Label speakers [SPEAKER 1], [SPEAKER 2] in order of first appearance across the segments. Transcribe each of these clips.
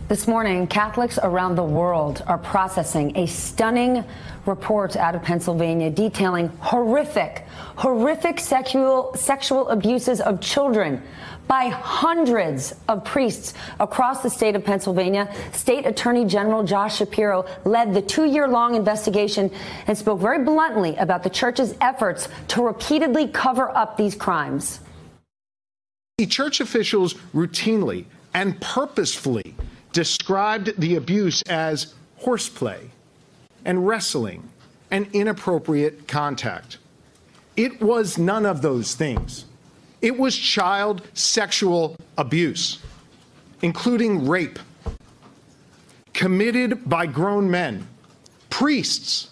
[SPEAKER 1] This morning, Catholics around the world are processing a stunning report out of Pennsylvania detailing horrific sexual abuses of children by hundreds of priests across the state of Pennsylvania. State Attorney General Josh Shapiro led the 2-year-long investigation and spoke very bluntly about the church's efforts to repeatedly cover up these crimes.
[SPEAKER 2] Church officials routinely and purposefully described the abuse as horseplay and wrestling and inappropriate contact. It was none of those things. It was child sexual abuse, including rape, committed by grown men, priests,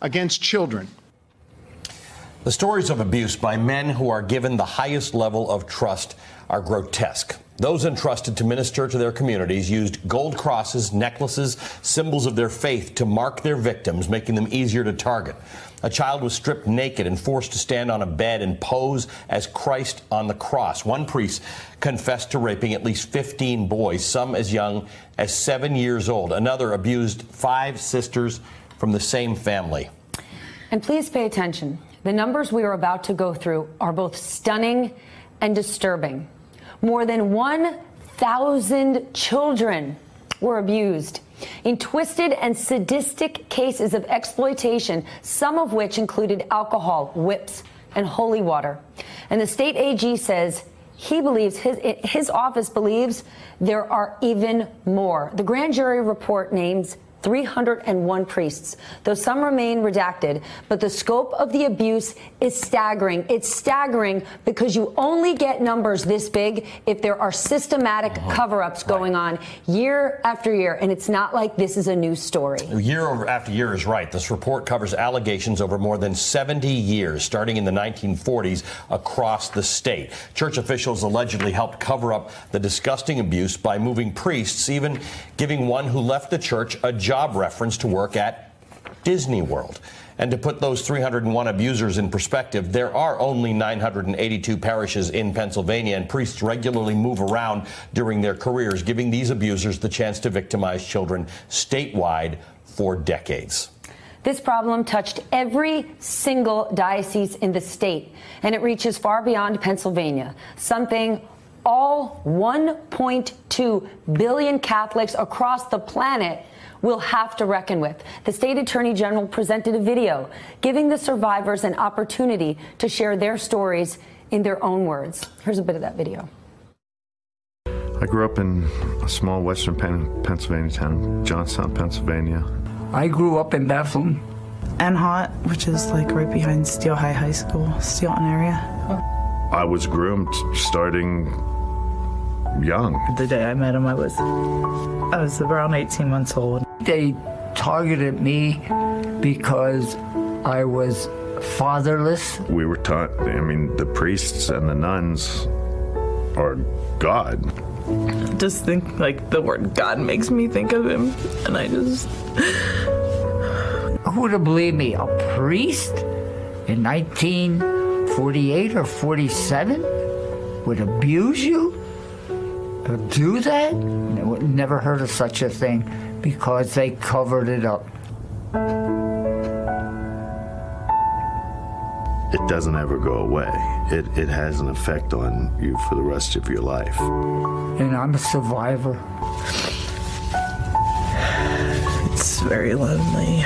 [SPEAKER 2] against children.
[SPEAKER 3] The stories of abuse by men who are given the highest level of trust are grotesque. Those entrusted to minister to their communities used gold crosses, necklaces, symbols of their faith to mark their victims, making them easier to target. A child was stripped naked and forced to stand on a bed and pose as Christ on the cross. One priest confessed to raping at least 15 boys, some as young as 7 years old. Another abused 5 sisters from the same family.
[SPEAKER 1] And please pay attention. The numbers we are about to go through are both stunning and disturbing. More than 1,000 children were abused in twisted and sadistic cases of exploitation, some of which included alcohol, whips, and holy water. And the state AG says he believes, his office believes, there are even more. The grand jury report names 301 priests, though some remain redacted, but the scope of the abuse is staggering. It's staggering because you only get numbers this big if there are systematic cover-ups going on year after year, and it's not like this is a new story.
[SPEAKER 3] Year after year is right. This report covers allegations over more than 70 years, starting in the 1940s across the state. Church officials allegedly helped cover up the disgusting abuse by moving priests, even giving one who left the church a job reference to work at Disney World. And to put those 301 abusers in perspective, there are only 982 parishes in Pennsylvania, and priests regularly move around during their careers, giving these abusers the chance to victimize children statewide for decades.
[SPEAKER 1] This problem touched every single diocese in the state, and it reaches far beyond Pennsylvania, something all 1.2 billion Catholics across the planet will have to reckon with. The state attorney general presented a video giving the survivors an opportunity to share their stories in their own words. Here's a bit of that video.
[SPEAKER 4] I grew up in a small western Pennsylvania town, Johnstown, Pennsylvania.
[SPEAKER 5] I grew up in Bethlehem.
[SPEAKER 6] Anhot, which is like right behind Steel High School, Steelton area.
[SPEAKER 4] I was groomed starting young.
[SPEAKER 6] The day I met him, I was around 18 months old.
[SPEAKER 5] They targeted me because I was fatherless.
[SPEAKER 4] We were taught, I mean, the priests and the nuns are God.
[SPEAKER 6] Just think, like, the word God makes me think of him, and I just...
[SPEAKER 5] Who would have believed me? A priest in 1948 or 47 would abuse you? Do that? Never heard of such a thing because they covered it up.
[SPEAKER 4] It doesn't ever go away. It has an effect on you for the rest of your life.
[SPEAKER 5] And I'm a survivor.
[SPEAKER 6] It's very lonely.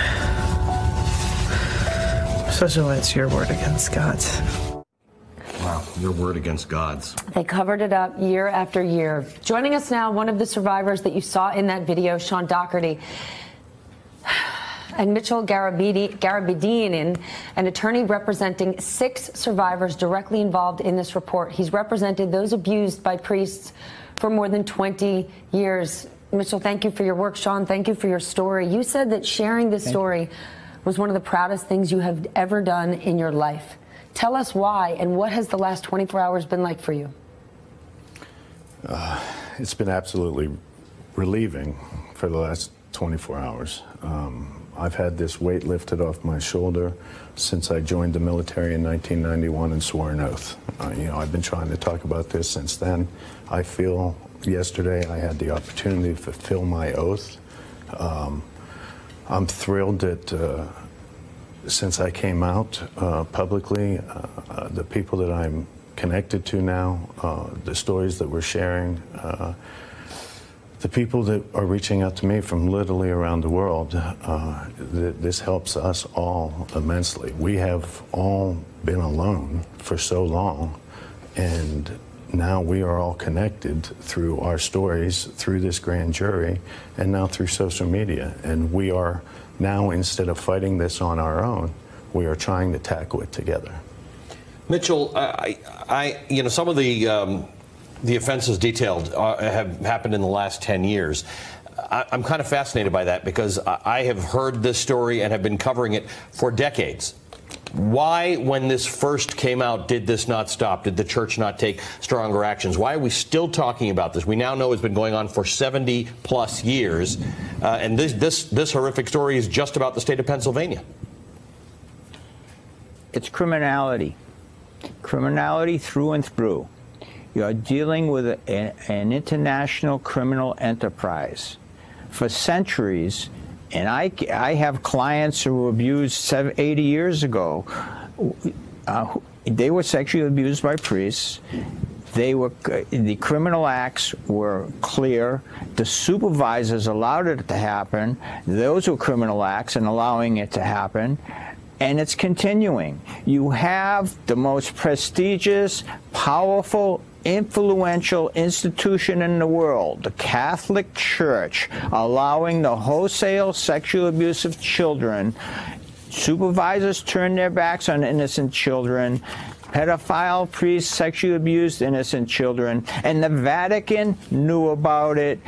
[SPEAKER 6] Especially when it's your word against God's.
[SPEAKER 3] Wow, your word against God's.
[SPEAKER 1] They covered it up year after year. Joining us now, one of the survivors that you saw in that video, Sean Doherty, and Mitchell Garabedian, an attorney representing 6 survivors directly involved in this report. He's represented those abused by priests for more than 20 years. Mitchell, thank you for your work. Sean, thank you for your story. You said that sharing this story was one of the proudest things you have ever done in your life. Tell us why, and what has the last 24 hours been like for you?
[SPEAKER 7] It's been absolutely relieving for the last 24 hours. I've had this weight lifted off my shoulder since I joined the military in 1991 and swore an oath. I've been trying to talk about this since then. I feel yesterday I had the opportunity to fulfill my oath. I'm thrilled that since I came out publicly, the people that I'm connected to now, the stories that we're sharing, the people that are reaching out to me from literally around the world, this helps us all immensely. We have all been alone for so long, and now we are all connected through our stories, through this grand jury, and now through social media. And we are now, instead of fighting this on our own, we are trying to tackle it together.
[SPEAKER 3] Mitchell, some of the offenses detailed have happened in the last 10 years. I'm kind of fascinated by that because I have heard this story and have been covering it for decades. Why, when this first came out, did this not stop? Did the church not take stronger actions? Why are we still talking about this? We now know it's been going on for 70 plus years, and this horrific story is just about the state of Pennsylvania.
[SPEAKER 8] It's criminality. Criminality through and through. You are dealing with an international criminal enterprise. For centuries, and I have clients who were abused 80 years ago. They were sexually abused by priests. The criminal acts were clear. The supervisors allowed it to happen. Those were criminal acts and allowing it to happen. And it's continuing. You have the most prestigious, powerful, influential institution in the world, the Catholic Church, allowing the wholesale sexual abuse of children. Supervisors turn their backs on innocent children. Pedophile priests sexually abused innocent children. And the Vatican knew about it.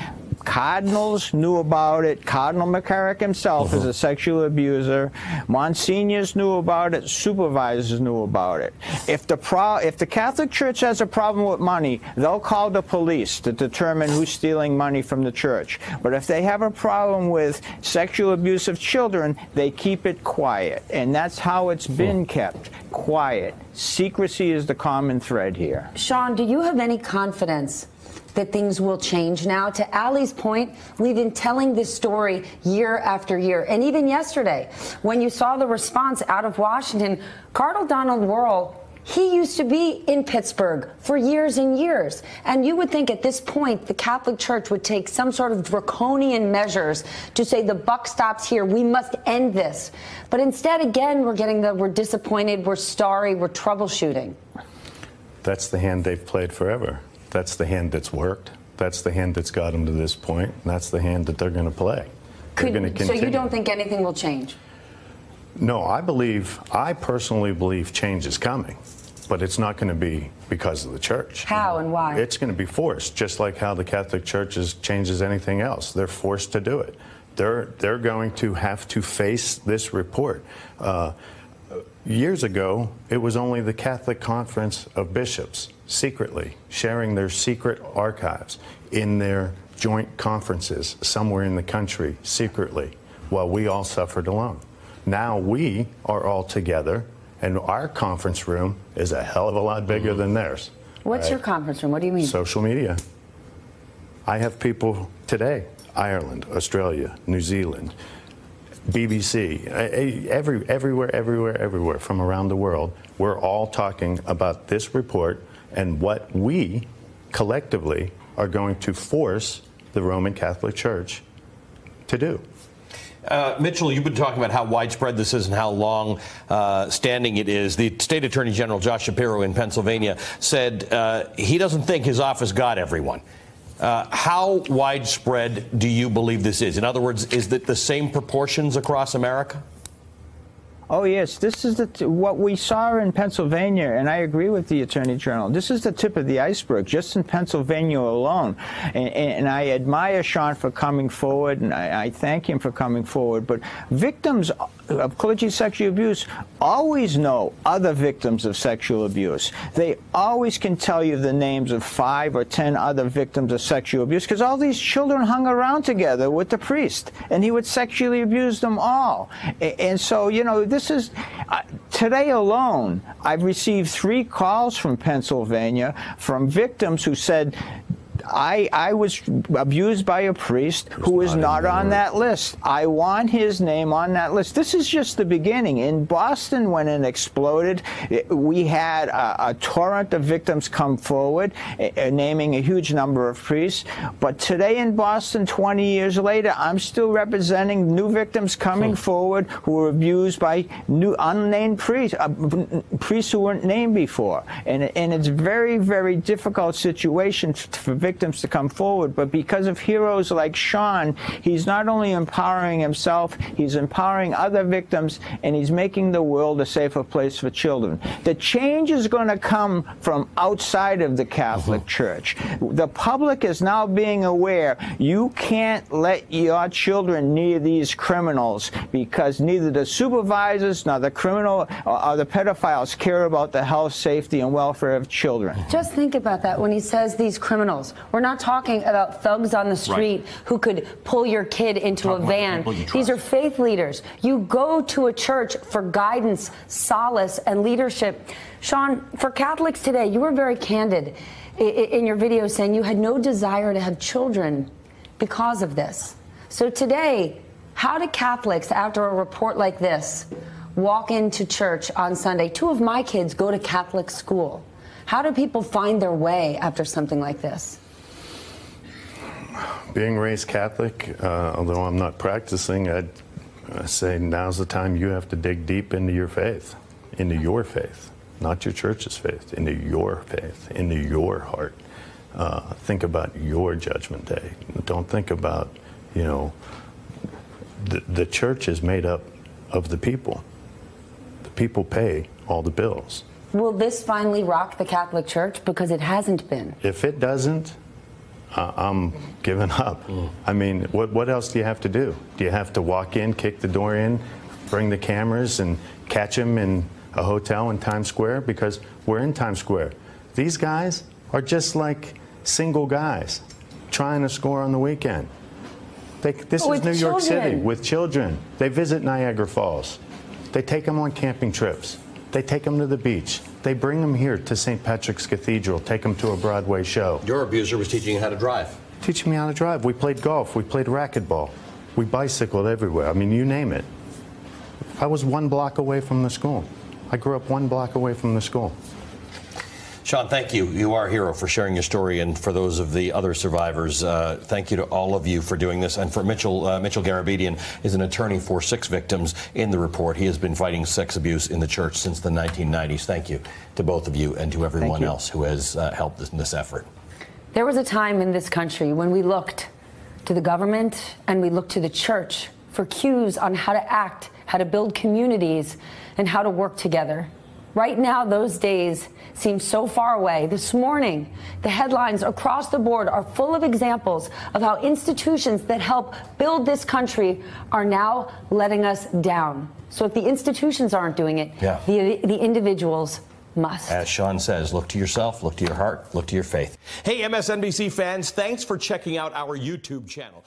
[SPEAKER 8] Cardinals knew about it. Cardinal McCarrick himself is a sexual abuser. Monsignors knew about it. Supervisors knew about it. If the Catholic Church has a problem with money, they'll call the police to determine who's stealing money from the church. But if they have a problem with sexual abuse of children, they keep it quiet. And that's how it's been kept, quiet. Secrecy is the common thread here.
[SPEAKER 1] Sean, do you have any confidence that things will change now? To Allie's point, we've been telling this story year after year. And even yesterday, when you saw the response out of Washington, Cardinal Donald Wuerl, he used to be in Pittsburgh for years and years. And you would think at this point the Catholic Church would take some sort of draconian measures to say the buck stops here, we must end this. But instead, again, we're disappointed, we're sorry, we're troubleshooting.
[SPEAKER 7] That's the hand they've played forever. That's the hand that's worked. That's the hand that's got them to this point. And that's the hand that they're going to play. They're going to continue.
[SPEAKER 1] So you don't think anything will change?
[SPEAKER 7] No, I personally believe change is coming, but it's not going to be because of the church.
[SPEAKER 1] How and why?
[SPEAKER 7] It's going to be forced, just like how the Catholic Church changes anything else. They're forced to do it. They're going to have to face this report. Years ago, it was only the Catholic Conference of Bishops secretly sharing their secret archives in their joint conferences somewhere in the country secretly while we all suffered alone. Now we are all together, and our conference room is a hell of a lot bigger than theirs.
[SPEAKER 1] What's your conference room? What do you mean?
[SPEAKER 7] Social media. I have people today, Ireland, Australia, New Zealand, BBC, everywhere from around the world. We're all talking about this report and what we collectively are going to force the Roman Catholic Church to do.
[SPEAKER 3] Mitchell, you've been talking about how widespread this is and how long standing it is. The State Attorney General Josh Shapiro in Pennsylvania said he doesn't think his office got everyone. How widespread do you believe this is? In other words, is it the same proportions across America?
[SPEAKER 8] Oh, yes. This is what we saw in Pennsylvania, and I agree with the Attorney General. This is the tip of the iceberg, just in Pennsylvania alone. And I admire Sean for coming forward, and I thank him for coming forward. But victims of clergy sexual abuse always know other victims of sexual abuse. They always can tell you the names of 5 or 10 other victims of sexual abuse because all these children hung around together with the priest, and he would sexually abuse them all. And so, you know, this is today alone, I've received 3 calls from Pennsylvania from victims who said, I was abused by a priest who is not on that list. I want his name on that list. This is just the beginning. In Boston, when it exploded, we had a torrent of victims come forward, naming a huge number of priests. But today in Boston, 20 years later, I'm still representing new victims coming forward who were abused by new unnamed priests, priests who weren't named before. And it's very, very difficult situation for victims to come forward. But because of heroes like Sean, he's not only empowering himself, he's empowering other victims, and he's making the world a safer place for children. The change is going to come from outside of the Catholic Church. The public is now being aware you can't let your children near these criminals, because neither the supervisors nor the criminal or the pedophiles care about the health, safety, and welfare of children.
[SPEAKER 1] Just think about that when he says these criminals. We're not talking about thugs on the street who could pull your kid into a van. These are faith leaders. You go to a church for guidance, solace, and leadership. Sean, for Catholics today, you were very candid in your video saying you had no desire to have children because of this. So today, how do Catholics, after a report like this, walk into church on Sunday? 2 of my kids go to Catholic school. How do people find their way after something like this?
[SPEAKER 7] Being raised Catholic, although I'm not practicing, I'd say now's the time you have to dig deep into your faith, not your church's faith, into your faith, into your heart. Think about your judgment day. Don't think about, you know, the church is made up of the people. The people pay all the bills.
[SPEAKER 1] Will this finally rock the Catholic Church? Because it hasn't been.
[SPEAKER 7] If it doesn't, I'm giving up. I mean, what else do you have to do? Do you have to walk in, kick the door in, bring the cameras, and catch them in a hotel in Times Square? Because we're in Times Square. These guys are just like single guys trying to score on the weekend. This is New York City with children. They visit Niagara Falls. They take them on camping trips. They take them to the beach. They bring them here to St. Patrick's Cathedral, take them to a Broadway show.
[SPEAKER 3] Your abuser was teaching you how to drive.
[SPEAKER 7] Teaching me how to drive. We played golf. We played racquetball. We bicycled everywhere. I mean, you name it. I was 1 block away from the school. I grew up 1 block away from the school.
[SPEAKER 3] Sean, thank you. You are a hero for sharing your story, and for those of the other survivors, thank you to all of you for doing this. And for Mitchell Garabedian is an attorney for 6 victims in the report. He has been fighting sex abuse in the church since the 1990s. Thank you to both of you and to everyone else who has helped in this effort.
[SPEAKER 1] There was a time in this country when we looked to the government and we looked to the church for cues on how to act, how to build communities, and how to work together. Right now, those days seem so far away. This morning, the headlines across the board are full of examples of how institutions that help build this country are now letting us down. So if the institutions aren't doing it, the individuals must.
[SPEAKER 3] As Sean says, look to yourself, look to your heart, look to your faith. Hey, MSNBC fans, thanks for checking out our YouTube channel.